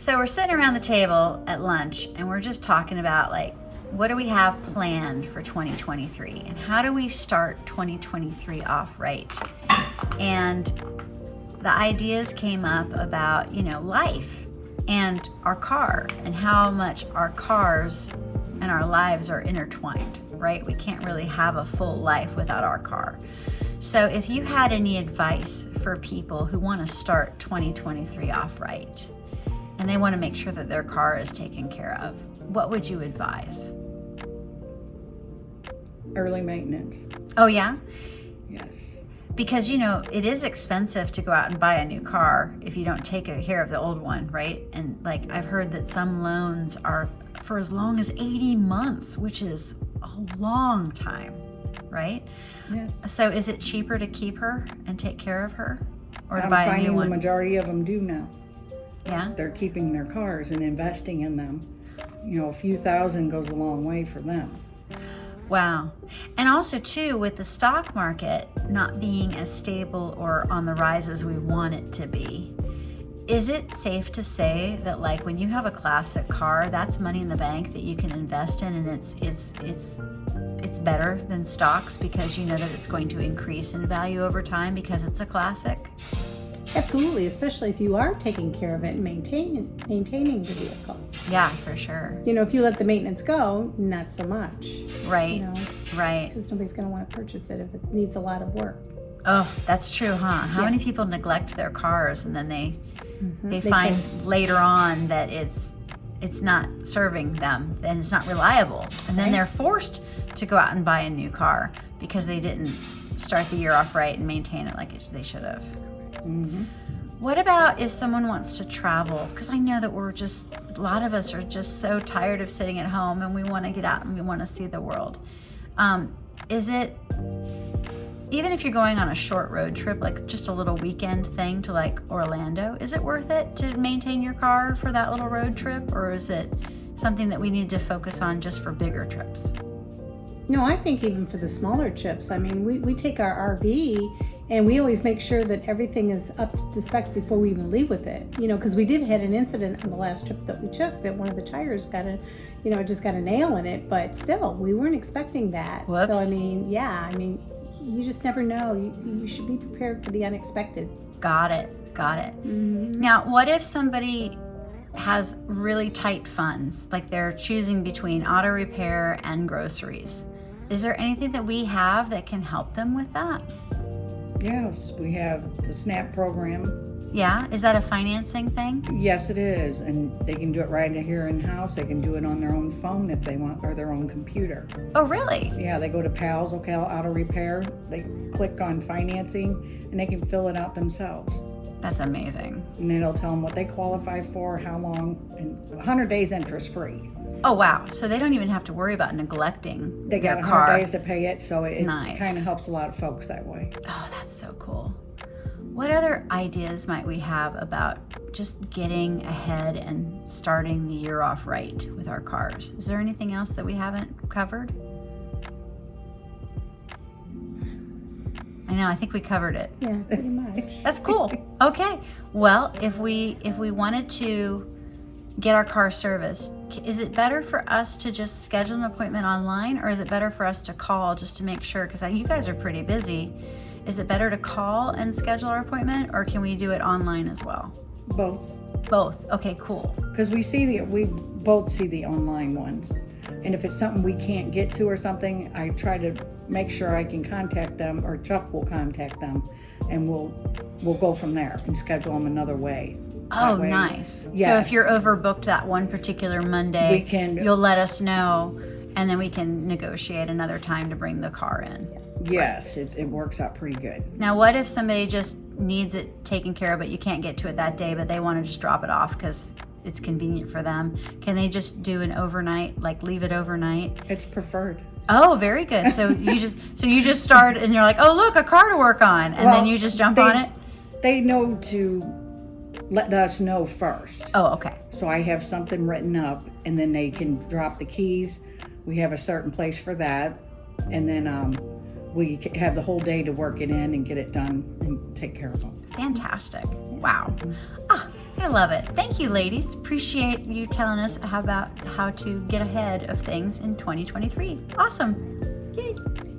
So we're sitting around the table at lunch and we're just talking about like, what do we have planned for 2023 and how do we start 2023 off right? And the ideas came up about, life and our car and how much our cars and our lives are intertwined, right? We can't really have a full life without our car. So if you had any advice for people who want to start 2023 off right and they want to make sure that their car is taken care of, what would you advise? Early maintenance. Oh, yeah? Yes. Because, it is expensive to go out and buy a new car if you don't take care of the old one, right? And like I've heard that some loans are for as long as 80 months, which is a long time, right? Yes. So is it cheaper to keep her and take care of her or to I'm buy a new finding one? the majority of them do now. Yeah? They're keeping their cars and investing in them. A few thousand goes a long way for them. Wow. And also too, with the stock market not being as stable or on the rise as we want it to be, is it safe to say that like when you have a classic car, that's money in the bank that you can invest in and it's better than stocks because you know that it's going to increase in value over time because it's a classic? Absolutely, especially if you are taking care of it and maintaining the vehicle. Yeah, for sure. If you let the maintenance go, not so much. Right, right. Because nobody's going to want to purchase it if it needs a lot of work. Oh, that's true, huh? How Yeah. many people neglect their cars and then they They find can- later on that it's not serving them and it's not reliable. And then Right. they're forced to go out and buy a new car because they didn't start the year off right and maintain it like they should have. Mm-hmm. What about if someone wants to travel? Because I know that a lot of us are just so tired of sitting at home and we want to get out and we want to see the world. Is it, even if you're going on a short road trip, like just a little weekend thing to like Orlando, is it worth it to maintain your car for that little road trip? Or is it something that we need to focus on just for bigger trips? No, I think even for the smaller trips, I mean, we take our RV and we always make sure that everything is up to specs before we even leave with it. Because we did had an incident on the last trip that we took that one of the tires got just got a nail in it, but still, we weren't expecting that. Whoops. So, you just never know. You should be prepared for the unexpected. Got it. Mm-hmm. Now, what if somebody has really tight funds, like they're choosing between auto repair and groceries? Is there anything that we have that can help them with that? Yes, we have the SNAP program. Yeah? Is that a financing thing? Yes, it is. And they can do it right here in-house. They can do it on their own phone if they want, or their own computer. Oh, really? Yeah, they go to PALS, Auto Repair. They click on financing and they can fill it out themselves. That's amazing. And it'll tell them what they qualify for, how long, and 100 days interest free. Oh, wow. So they don't even have to worry about neglecting They their got 100 car. days to pay it, so it Nice. kind of helps a lot of folks that way. Oh, that's so cool. What other ideas might we have about just getting ahead and starting the year off right with our cars? Is there anything else that we haven't covered? I know, I think we covered it. Yeah, pretty much. That's cool. Okay. Well, if we wanted to get our car serviced, is it better for us to just schedule an appointment online, or is it better for us to call just to make sure? Because you guys are pretty busy. Is it better to call and schedule our appointment, or can we do it online as well? Both. Both. Okay, cool. Because we both see the online ones. And if it's something we can't get to or something, I try to make sure I can contact them, or Chuck will contact them, and we'll go from there and schedule them another way. Oh, That way- nice. So Yes. if you're overbooked that one particular Monday, We can- you'll let us know, and then we can negotiate another time to bring the car in. Yes, it works out pretty good. Now, what if somebody just needs it taken care of, but you can't get to it that day, but they want to just drop it off because it's convenient for them? Can they just do an overnight, like leave it overnight? It's preferred. Oh, very good. So you just start and you're like, oh, look, a car to work on. And then you just jump on it? They know to let us know first. Oh, okay. So I have something written up, and then they can drop the keys. We have a certain place for that. And then we have the whole day to work it in and get it done and take care of them. Fantastic. Wow. I love it. Thank you, ladies. Appreciate you telling us how to get ahead of things in 2023. Awesome. Yay.